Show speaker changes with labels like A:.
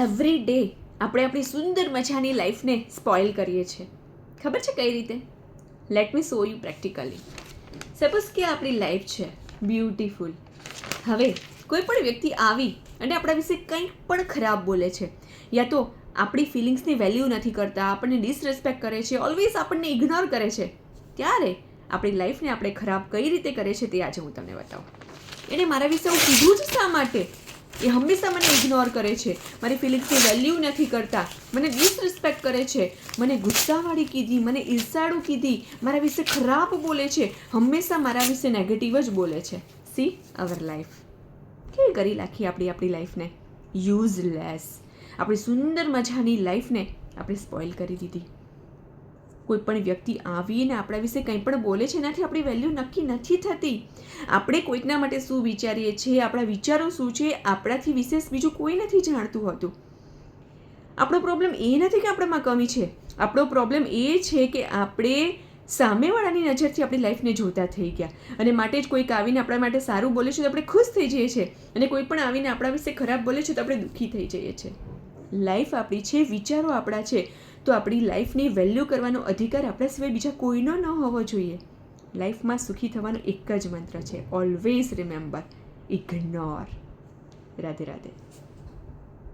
A: Every day આપણે આપણી સુંદર મજાની લાઈફને સ્પોઇલ કરીએ છીએ. ખબર છે કઈ રીતે? Let me so you practically. Suppose કે આપણી લાઈફ છે બ્યુટીફુલ. હવે કોઈ પણ વ્યક્તિ આવી અને આપણા વિશે કંઈક પણ ખરાબ બોલે છે, યા તો આપણી ફિલિંગ્સની વેલ્યુ નથી કરતા, આપણને ડિસરેસ્પેક્ટ કરે છે, ઓલવેઝ આપણને ઇગ્નોર કરે છે, ત્યારે આપણી લાઈફને આપણે ખરાબ કઈ રીતે કરે છે તે આજે હું તમને બતાવું. એણે મારા વિશે હું કીધું જ શા માટે? એ હંમેશા મને ઇગ્નોર કરે છે, મારી ફિલિંગ્સની વેલ્યુ નથી કરતા, મને ડિસરિસ્પેક્ટ કરે છે, મને ગુસ્સાવાળી કીધી, મને ઈર્ષાળુ કીધી, મારા વિશે ખરાબ બોલે છે, હંમેશા મારા વિશે નેગેટિવ જ બોલે છે. સી અવર લાઈફ કેવી કરી નાખી આપણી લાઈફને યુઝલેસ. આપણી સુંદર મજાની લાઈફને આપણે સ્પોઇલ કરી દીધી. કોઈ પણ વ્યક્તિ આવીને આપણા વિશે કંઈ પણ બોલે છે, એનાથી આપણી વેલ્યુ નક્કી નથી થતી. આપણે કોઈકના માટે શું વિચારીએ છીએ, આપણા વિચારો શું છે, આપણાથી વિશેષ બીજું કોઈ નથી જાણતું હોતું. આપણો પ્રોબ્લેમ એ નથી કે આપણામાં કમી છે, આપણો પ્રોબ્લેમ એ છે કે આપણે સામેવાળાની નજરથી આપણી લાઈફને જોતા થઈ ગયા, અને માટે જ કોઈક આવીને આપણા માટે સારું બોલે છે તો આપણે ખુશ થઈ જઈએ છીએ, અને કોઈ પણ આવીને આપણા વિશે ખરાબ બોલે છે તો આપણે દુઃખી થઈ જઈએ છીએ. લાઈફ આપણી છે, વિચારો આપણા છે, તો આપણી લાઈફની વેલ્યુ કરવાનો અધિકાર આપણા સિવાય બીજા કોઈનો ન હોવો જોઈએ. લાઈફમાં સુખી થવાનો એક જ મંત્ર છે, always remember, ignore. Radhe Radhe.